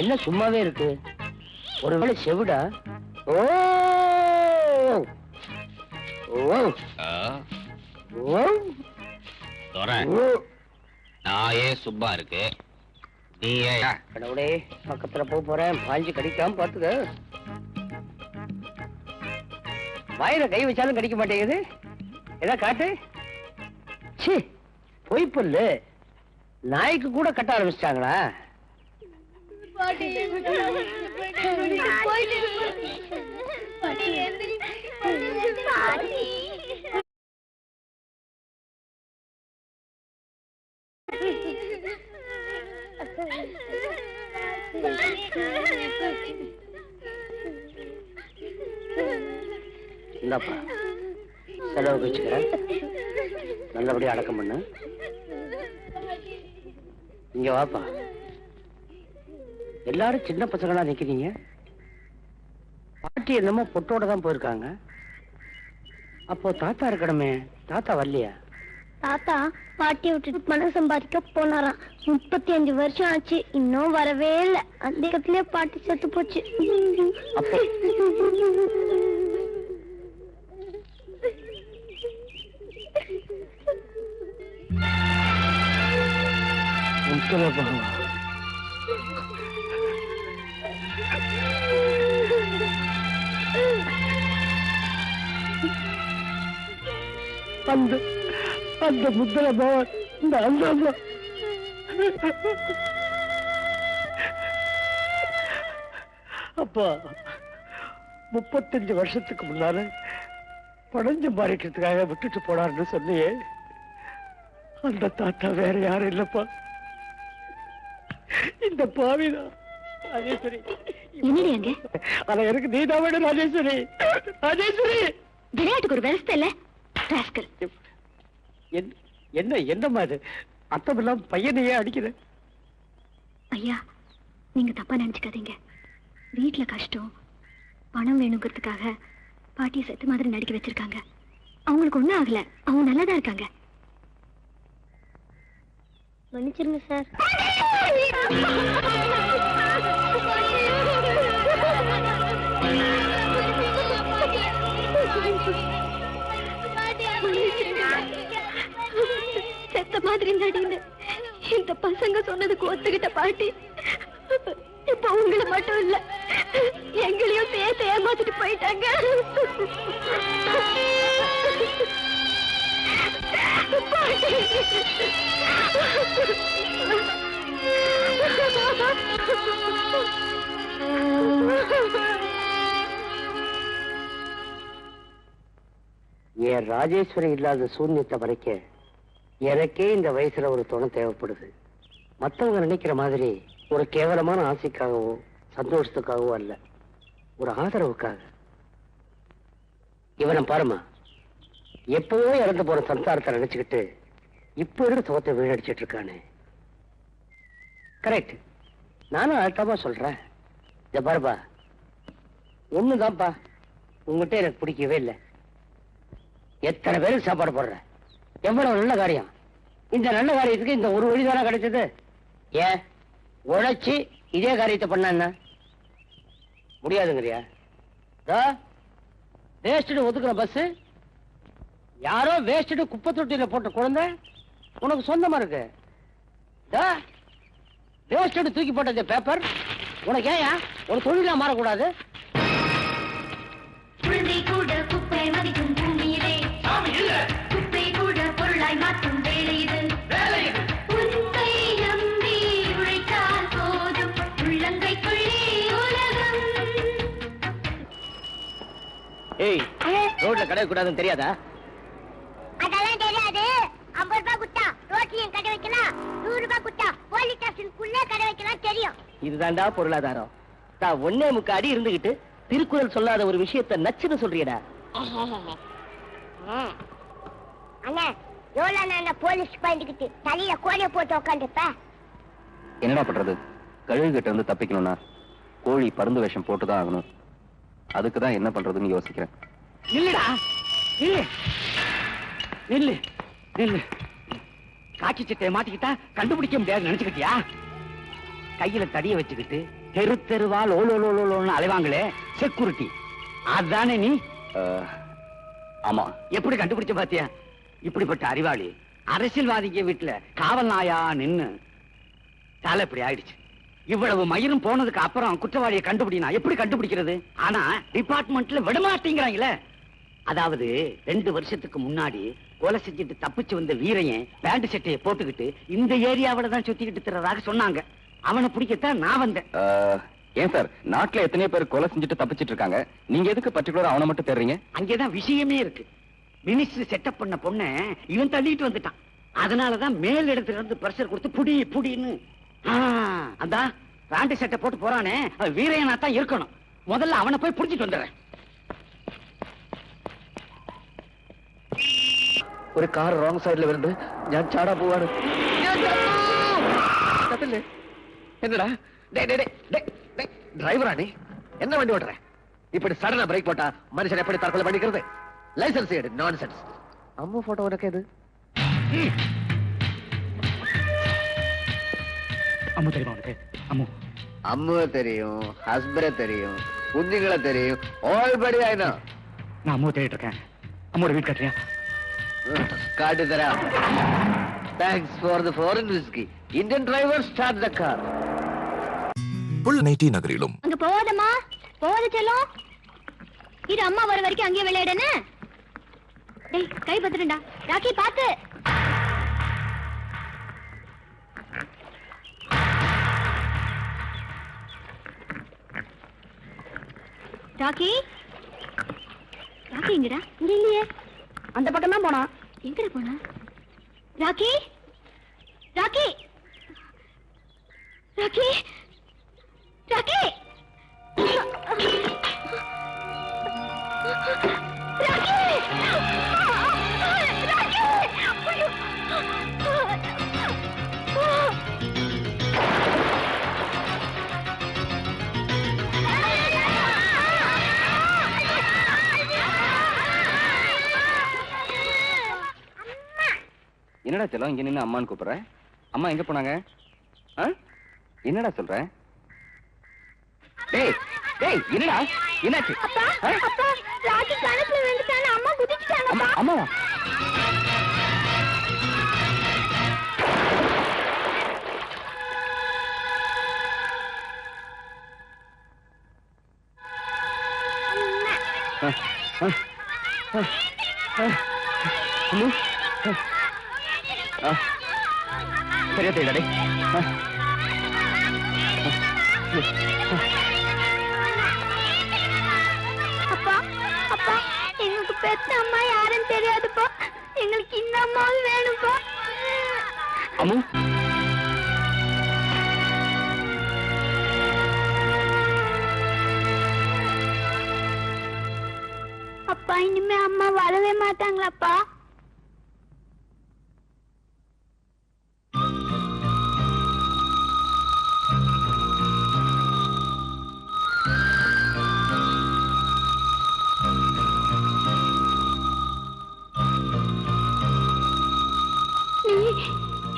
என்ன சும்மாவே இருக்கு? ஒருவேளை செவிடா? ஓ நாயே சுப்பா இருக்கு. நீ கடவுளே, பக்கத்துல போறேன், பாஞ்சு கடிக்காம பாத்துக்க. வாயில கை வச்சாலும் கடிக்க மாட்டேங்குது. ஏதா காட்டு. சி, பொய்ப்பல்லு. நாய்க்கு கூட கட்ட ஆரம்பிச்சிட்டாங்களா? இந்தாப்பா, செலவுக்கு வச்சுக்கிறேன். நல்லபடியா அடக்கம் பண்ணு. இங்க வாப்பா. எல்லாரும் சின்ன பசங்களா நிக்கிறீங்க. பாட்டி என்னமோ பொட்டோட தான் போயிருக்காங்க. அப்போ தாத்தா இருக்கணுமே, தாத்தா வரலையா? தாத்தா பாட்டியை விட்டுட்டு பணம் சம்பாதிக்க போனாராம். 35 வருஷம் ஆச்சு, இன்னும் வரவே இல்லை. அந்த இடத்துலயே பாட்டி செத்து போச்சு. அந்த முத்தல பவன் அப்பா 35 வருஷத்துக்கு முன்னால படைஞ்சு மாறிக்கிறதுக்காக விட்டுட்டு போனார்னு சொன்னியே, அந்த தாத்தா வேற யாரும் இல்லப்பா, இந்த பாவிதான். ராஜேஸ்வரி, என்னடி ஆனா எனக்கு நீதான் வேணும். ராஜேஸ்வரி, ராஜேஸ்வரி, விளையாட்டுக்கு ஒரு விவசாய இல்ல. என்னம்மா இது? அத்தமெல்லாம் பையனையே அடிக்கிற. ஐயா, நீங்க தப்பா நினைச்சுக்காதீங்க. வீட்டுல கஷ்டம், பணம் வேணுங்கிறதுக்காக பாட்டியை செத்து மாதிரி நடிக்க வச்சிருக்காங்க. அவங்களுக்கு ஒண்ணும் ஆகல, அவங்க நல்லாதான் இருக்காங்க. மன்னிச்சிருங்க சார். செத்த மாதிரி நடின்னு இந்த பசங்க சொன்னதுக்கு ஒத்துக்கிட்ட பாட்டி இப்ப உங்களை மட்டும் இல்ல, எங்களையும் சேர்த்து ஏமாத்திட்டு போயிட்டாங்க. ஏன் ராஜேஸ்வரி இல்லாத சூன்யத்தை வரைக்க எனக்கே இந்த வயசுல ஒரு துணை தேவைப்படுது. மற்றவங்க நினைக்கிற மாதிரி ஒரு கேவலமான ஆசைக்காகவோ சந்தோஷத்துக்காகவோ அல்ல, ஒரு ஆதரவுக்காக. இவனை பாருமா, எப்பவோ இறந்து போன சம்சாரத்தை நினைச்சுக்கிட்டு இப்ப இருக்கிற சுகத்தை வீணடிச்சிட்டு இருக்கானே. கரெக்ட், நானும் அழுத்தமா சொல்றேன். இத பாருப்பா, ஒண்ணுதான்ப்பா உங்ககிட்ட எனக்கு பிடிக்கவே இல்லை. எத்தனை பேருக்கு சாப்பாடு போடுற, எவ்வளவு நல்ல காரியம். இந்த நல்ல காரியத்துக்கு இந்த ஒரு வழிதானே கிடைச்சது. ஏன் உழைச்சி இதே காரியத்தை பண்ண என்ன முடியாதுங்கிறியா? வேஸ்ட் ஒதுக்குற பஸ், யாரோ வேஸ்ட் குப்பை தொட்டியில போட்ட குழந்தை உனக்கு சொந்தமா இருக்கு. வேஸ்ட் தூக்கி போட்ட பேப்பர் உனக்கு ஏன் ஒரு தொழிலா மாறக்கூடாது? ஏய், ரோட்ல கடை கூடாதுன்னு தெரியாதா? அதெல்லாம் தெரியாது. 50 ரூபாய் குட்டா ரோட்லயும் கடை வைக்கலாம், 100 ரூபாய் குட்டா போலீஸ் ஸ்டேஷனுக்குள்ள கடை வைக்கலாம் தெரியும். இதுதான்டா பொருளாதாரம். நான் 1.25 அடி இருந்துகிட்டு திருக்குறள் சொல்லாத ஒரு விஷயத்தை நச்சுன்னு சொல்றியடா. அண்ணா, எவ்வளவு நான் போலீஸ் பயந்துக்கிட்டு தலையில கோழிய போட்டு உட்காந்துப்ப. என்னடா பண்றது? கழுகு கிட்ட இருந்து தப்பிக்கணும்னா கோழி பருந்து வேஷம் போட்டுதான் ஆகணும். அதுக்குதான் என்ன பண்றதுன்னு யோசிக்கிறேன். இல்லடா, இல்ல இல்ல இல்ல, காட்சி சட்டையை மாட்டிக்கிட்டா கண்டுபிடிக்க முடியாது நினைச்சுக்கிட்டியா? கையில தடிய வச்சுக்கிட்டு தெரு தெருவா லோலோலோலோன்னு அலைவாங்களே செக்யூரிட்டி, அதானே நீ? ஆமா. எப்படி கண்டுபிடிச்ச பாத்தியா? இப்படிப்பட்ட அறிவாளி அரசியல்வாதிக்கு வீட்டுல காவல் நாயா நின்னு தலை இப்படி ஆயிடுச்சு. இவ்வளவு மயிரும் போனதுக்கு அப்புறம் குற்றவாளியை கண்டுபிடினா எப்படி கண்டுபிடிக்கிறது? ஆனா டிபார்ட்மெண்ட்ல விடமாட்டேங்கிறாங்களே. அதாவது 2 வருஷத்துக்கு முன்னாடி கொலை செஞ்சுட்டு தப்பிச்சு வந்த வீரையன் பேண்ட் சட்டையை போட்டுக்கிட்டு இந்த ஏரியாவில தான் சுத்திக்கிட்டு திறதாக சொன்னாங்க. அவனை பிடிக்கத்தான் நான் வந்தேன். ஏன் சார், நாட்டுல எத்தனையோ பேர் கொலை செஞ்சுட்டு தப்பிச்சிட்டு இருக்காங்க, நீங்க எதுக்கு பர்டிகுலரா அவனை மட்டும் தேடுறீங்க? அங்கேதான் விஷயமே இருக்கு. மினிஸ்டர் செட்டப் பண்ண பொண்ண இவன் தள்ளிட்டு வந்துட்டான். அதனாலதான் மேல் இடத்துல இருந்து பிரஷர் கொடுத்து புடி புடின்னு. அதான் பேண்ட் சட்டை போட்டு போறானே, வீரையனா தான் இருக்கணும். முதல்ல அவனை போய் புடிச்சிட்டு வந்துடுறேன். ഒരു കാർ റോങ് സൈഡിൽ വരുന്നുണ്ട്. ഞാൻ ചാടാ പോവാണ്. என்னடா டிரைவரா நீ? என்ன வண்டி ஓட்டுற? இப்படி சடனா பிரேக் போட்டா மனுஷன் எப்படி தற்கொலை பண்ணிக்கிறது? லைசன்ஸ் எடு. நான்சென்ஸ். அம்மா போட்டோ உனக்கு எது? அம்மு தெரியுமா உனக்கு? அம்மு தெரியும், ஹஸ்பரை தெரியும், குஞ்சுங்களை தெரியும். ஆல்ரெடி ஆயினா நான் அம்முவை தேடிட்டு இருக்கேன். அம்மோட வீட்டு கட்டுறியா? காட்டு தரா. Thanks for the foreign whiskey. Indian driver, start the car. புல்நைட்டி நகரிலும் அங்க போவாதம்மா, போவாத செல்லம். இது அம்மா வர வரைக்கும் அங்கேயே விளையாடுன்னு. டேய் கை பத்துடா. ராக்கி பாத்து. ராக்கி, ராக்கி எங்கடா? இங்க இல்லையே. அந்த பக்கம் தான் போனா. எங்கடா போனா? ராக்கி, ராக்கி, ராக்கி, ராக்கி, என்னடா செல்லம் இங்க நின்னு அம்மான்னு கூப்பிடுற? அம்மா எங்க போனாங்க? என்னடா சொல்ற? டேய் டேய், என்னடா என்னாச்சு? அப்பா, அப்பா, ராக்கி கணக்குல விழுந்துட்டானே, அம்மா குதிச்சிட்டாங்க. அம்மா அம்மாவா? சரியா தெரியல. அப்பா, அப்பா, எங்களுக்கு பெத்த அம்மா யாருன்னு தெரியாதுப்பா. எங்களுக்கு இந்த அம்மாவும் வேணும்ப்பா. அம்மு, அப்பா இனிமே அம்மா வரவே மாட்டாங்களாப்பா?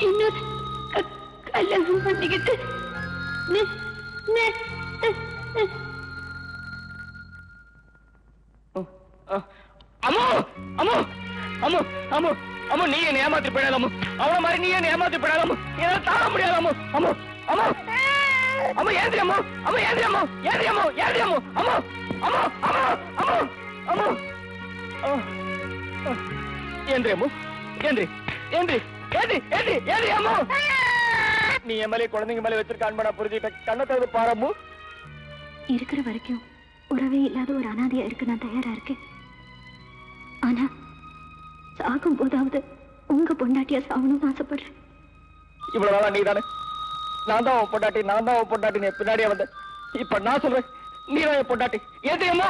இன்னொரு கல்யாணம் பண்ணிக்கிட்டு அம்மு அம்மு அம்மு அம்மு அம்மு, நீ என்ன ஏமாத்தி போயிடாத அம்மு. அவன மாதிரி நீ என்ன ஏமாத்தி போயிடாத அம்மு. என்னால தாங்க முடியாது அம்மு. அம்மு அம்மு அம்மு, ஏந்திரி அம்மு. அம்மு ஏந்திரி அம்மு. ஏந்திரி அம்மு. ஏந்திரி அம்மு. அம்மு அம்மு அம்மு அம்மு அம்மு, ஏந்திரி அம்மு. ஏந்திரி ஏந்திரி ஏந்திரி ஏந்திரி ஏந்திரி அம்மு. நீ என் மேலே குழந்தைங்க மேலே வச்சிருக்க அன்பனை புரிஞ்சுக்கிட்ட. கண்ணை தவிர பாரு அம்மு. இருக்கிற வரைக்கும் உறவே இல்லாத ஒரு அனாதையா இருக்கு நான் தயாரா இருக்கேன். ஆனா சாகும் போதாவது உங்க பொண்டாட்டியா சாகணும்னு ஆசைப்படுறேன். இவ்வளவு நாளா நீ தானே நான் தான் உன் பொண்டாட்டி, நான் தான் உன் பொண்டாட்டி நீ பின்னாடியே வந்த. இப்ப நான் சொல்றேன், நீ தான் என் பொண்டாட்டி. ஏன் தெரியுமா?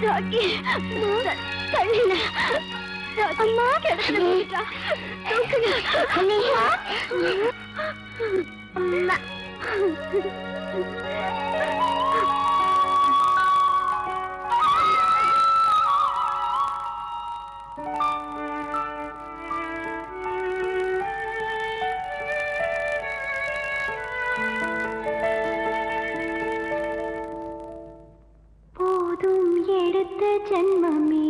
ராக்கி தள்ளில அம்மா கிடக்குறா. போதும் எடுத்த ஜென்மமே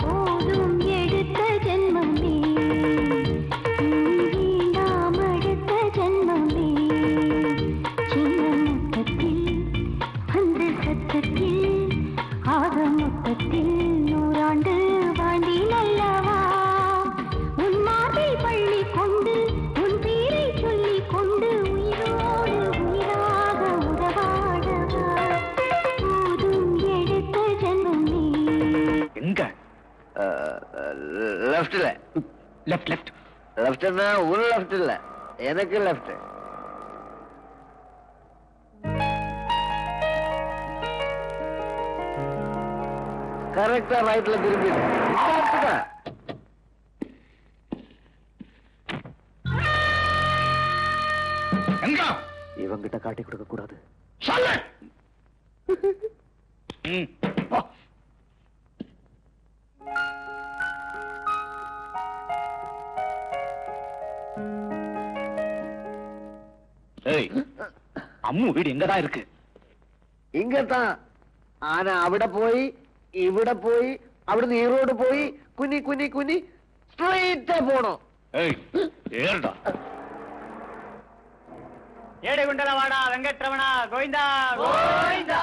போதும் எடுத்த ஜென்மமே வேண்டாம் அடுத்த ஜென்மமே சின்ன முத்தத்தில் அந்த சத்தத்தில் ஆக மொத்தத்தில் 100 ஆண்டு வாழ்ந்தி நல்லவா உன் மார்பில் பள்ளி கொண்டு உன் பேரை சொல்லிக் கொண்டு உயிரோடு உயிராக உறவாடவா போதும் எடுத்த ஜென்மமே. எங்க லெஃப்ட்ல லெஃப்ட் லெஃப்ட் லெஃப்ட்னா உன் லெஃப்ட் இல்ல எனக்கு லெஃப்ட். கரெக்டா ரைட்ல திரும்பி எங்க இவங்கிட்ட காட்டி கொடுக்க கூடாது. சொல்லு. போ. ஏய், அம்மு வீடு எங்கதான் இருக்கு? இங்கதான். ஆனா അവിടെ போய் ഇവിടെ போய் അവിടുന്ന് ഈറോഡ് പോയി കുനി കുനി കുനി സ്ട്രെയിറ്റ് പോണം. ஏய், ஏறுடா. ஏடை குண்டல வாடா வெங்கட்ரமணா கோவிந்தா கோவிந்தா.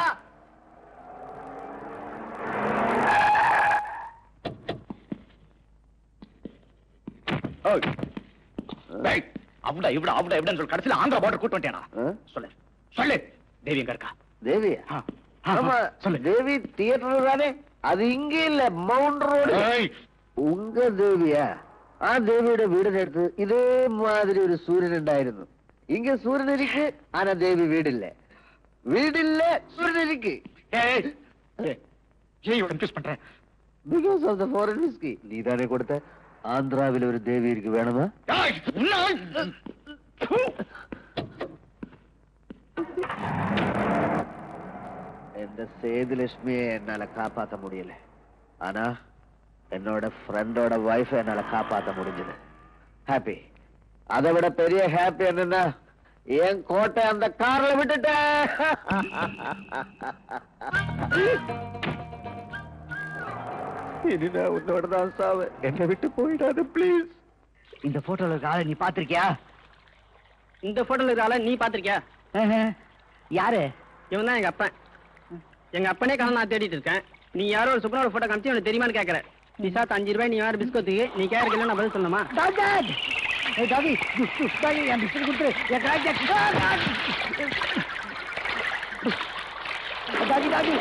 ஏய், டேய், அப்படிடா இவடா அப்படிடா இப்படின்னு சொல்லி கடைசியில ஆந்திரா பார்டர் கூட்டு வந்துட்டேனா? சொல்லு சொல்லு. தேவி எங்க இருக்கா? தேவியா? ஆ, ஆ, ஆமா, சொல்லு. தேவி தியேட்டர் தானே. அது இங்க இல்ல, மவுண்ட் ரோடு. ஏய், உங்க தேவியா? ആ ദേവിയുടെ വീടിനടുത്ത് ഇതേ മാതിരി ഒരു സൂര്യൻ ഉണ്ടായിരുന്നു. ഇങ്ങ സൂര്യൻ ഇരിക്ക്, ആന ദേവി വീടില്ല. വീടില്ല, സൂര്യൻ ഇരിക്ക്. ஏய், ஏய், ஏன் இவனை கன்ஃபியூஸ் பண்ற? Because of the foreign whiskey. നീ തന്നെ കൊടുത്ത ആന്ധ്രാവിൽ ഒരു ദേവി ഇരിക്ക് വേണമെന്ന്. ஏய், உன்னை- ப்பு. എന്റെ സേതുലക്ഷ്മിയെ എന്നാല കാപ്പാത്ത മുടിയല്ല. ആനാ என்னோட ஃப்ரெண்டோட வைஃப் என்னால காப்பாத்த முடிஞ்சது. ஹாப்பி. அதை விட பெரிய ஹாப்பி என்னன்னா என் கோட்டை அந்த கார்ல விட்டுட்டேன். இனி நான் உன்னோட தான் சாவேன். என்னை விட்டு போயிடாது ப்ளீஸ். இந்த போட்டோல இருக்க ஆளை நீ பாத்திருக்கியா? இந்த போட்டோல இருக்க ஆள நீ பாத்திருக்கியா? யாரு? இவன் தான் எங்க அப்பன். எங்க அப்பனே காண நான் தேடிட்டு இருக்கேன். நீ யாரோ ஒரு சுப்னோட போட்டோ காமிச்சு உனக்கு தெரியுமான்னு கேக்குற. நிசாத் 5 ரூபாய் நீ வேற பிஸ்கோத்துக்கு நீ கேட்கல நான் பதில் சொல்லணுமா? டாக்டர் ஏய் டாவி டாவி என் பிஸ்கட் கொடுத்து என் டாக்டர் டாவி டாவி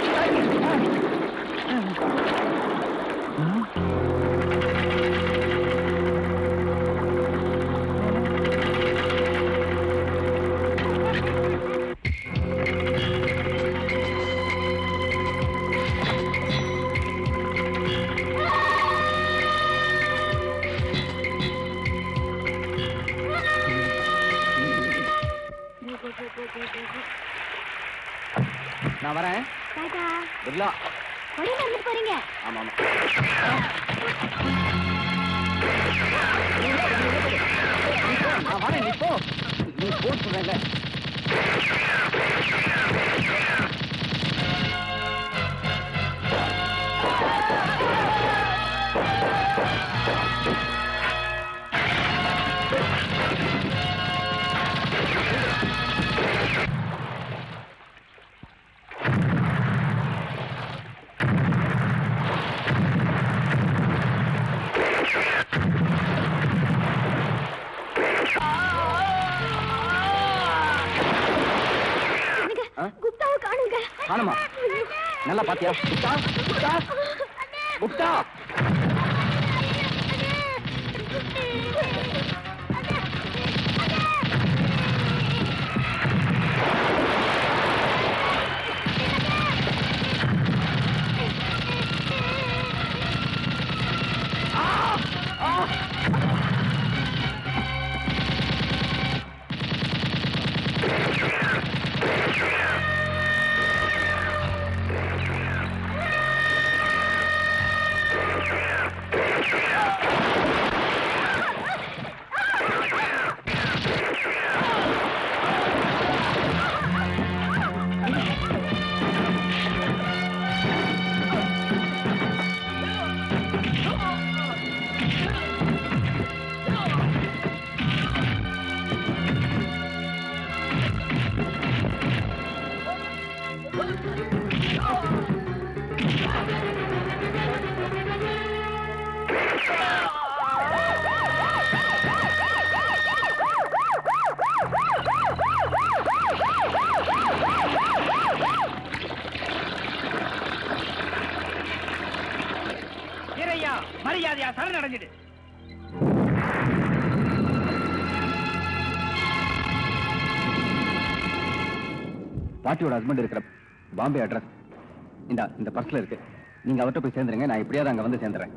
நான் வரேன். டாடா. பிர்லா. ஒரே நடந்து போறீங்க. ஆமா ஆமா. நான் வரேன், நீ போ. நீ போ சொல்றேன்ல. குப்தாவை காணுங்க. காணுமா? நல்லா பாத்தியா? குப்தா குப்தா குப்தா. மரியாதையா சரணடைஞ்சிடு. பாட்டியோட ஹஸ்பண்ட் இருக்கிற பாம்பே அட்ரஸ் இந்த பர்ஸ்ல இருக்கு. நீங்க அவர்கிட்ட போய் சேர்ந்துருங்க. நான் இப்படியாவது அங்க வந்து சேர்ந்துறேன்.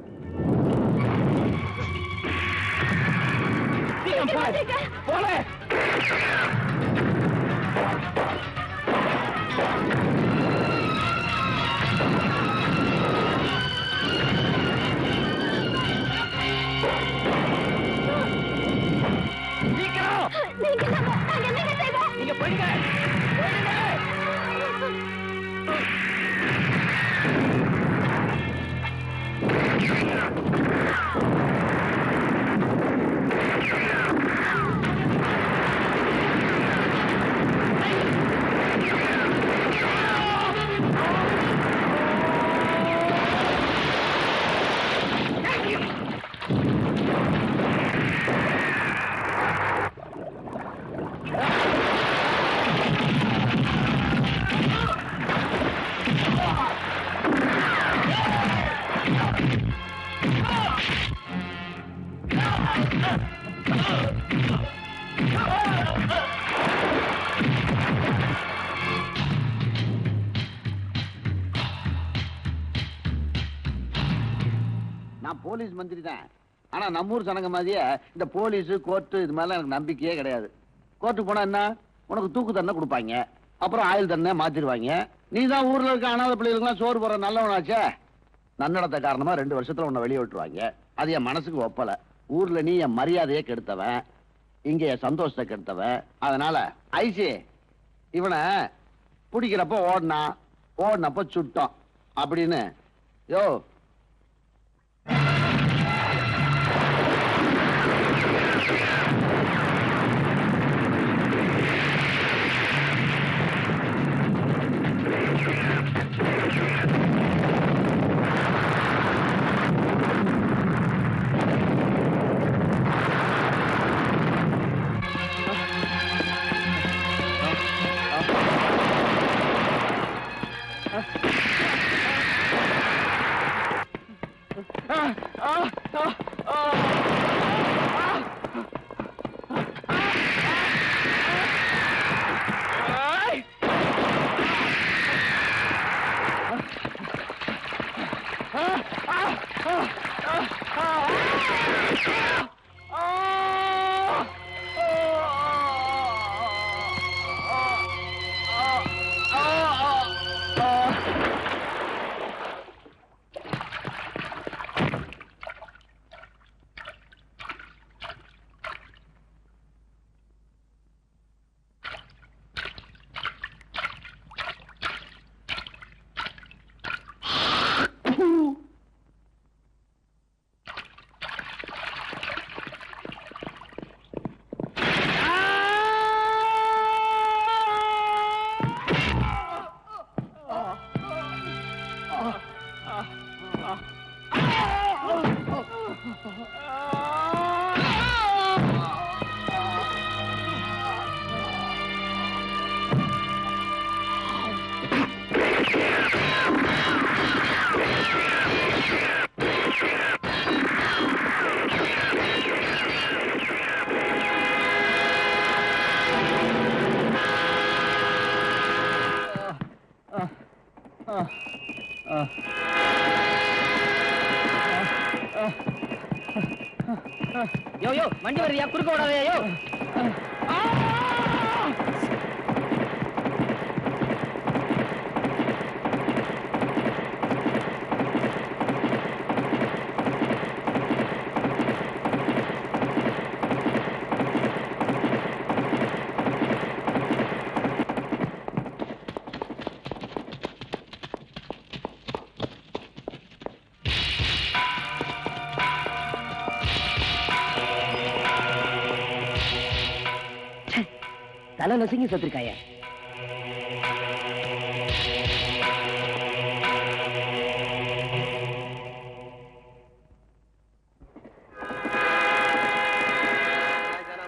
நீங்க போயிடுங்க. நான் போலீஸ் மந்திரி தான். ஆனா நம்ம ஊர் சனங்க மாதிரியே இந்த போலீஸ் கோர்ட்டு இது மாதிரிலாம் எனக்கு நம்பிக்கையே கிடையாது. கோர்ட்டுக்கு போனா என்ன, உனக்கு தூக்கு தண்டனை கொடுப்பாங்க, அப்புறம் ஆயுள் தண்டனை மாத்திடுவாங்க. நீ தான் ஊர்ல இருக்க அனாதை பிள்ளைகளுக்குலாம் சோறு போற நல்லவனாச்சே. நன்னடத்த காரணமா 2 வருஷத்துல உன்னை வெளியே விட்டுருவாங்க. அது என் மனசுக்கு ஒப்பல. ஊர்ல நீ என் மரியாதையை கெடுத்தவன், இங்க என் சந்தோஷத்தை கெடுத்தவன். அதனால ஐசி இவனை பிடிக்கிறப்ப ஓடினப்ப சுட்டோம் அப்படின்னு. யோ யோ வண்டி வருதியா, குறுக்க ஓடாதே. யோ தலை நசுங்கி செத்துருக்காயா?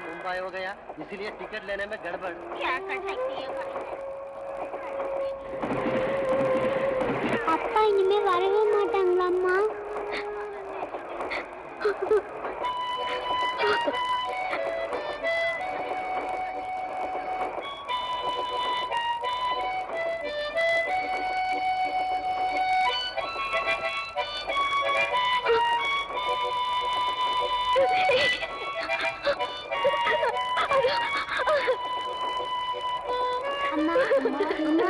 मुंबई हो गया, इसीलिए टिकट लेने में गड़बड़। क्या कर सकती है? அப்பா இனிமே வரவே மாட்டாங்களா அம்மா? அம்மா அம்மா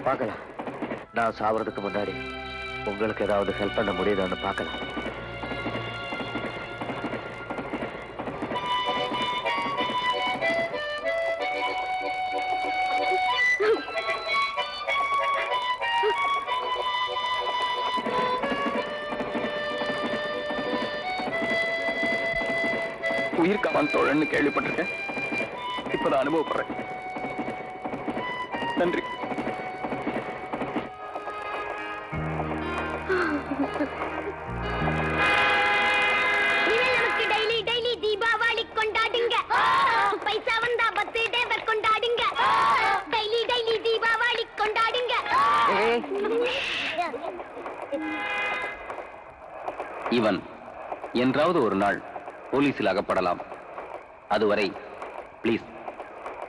பார்க்கலாம். நான் சாவறதுக்கு முன்னாடி உங்களுக்கு ஏதாவது ஹெல்ப் பண்ண முடியுதான்னு பார்க்கலாம். உயிர் காவல் தோழன்னு கேள்விப்பட்டிருக்கேன். இப்பதான் அனுபவப்படுறேன். நன்றி. நமக்கு டெய்லி டெய்லி தீபாவளி கொண்டாடுங்க. பைசா வந்தா பர்த்டே கொண்டாடுங்க. டெய்லி டெய்லி தீபாவளி கொண்டாடுங்க. இவன் என்றாவது ஒரு நாள் போலீஸில் அகப்படலாம். அதுவரை ப்ளீஸ்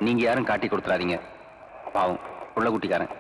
நீங்க யாரும் காட்டி கொடுத்துறாதீங்க. பாவம் புள்ள குட்டிக்காரன்.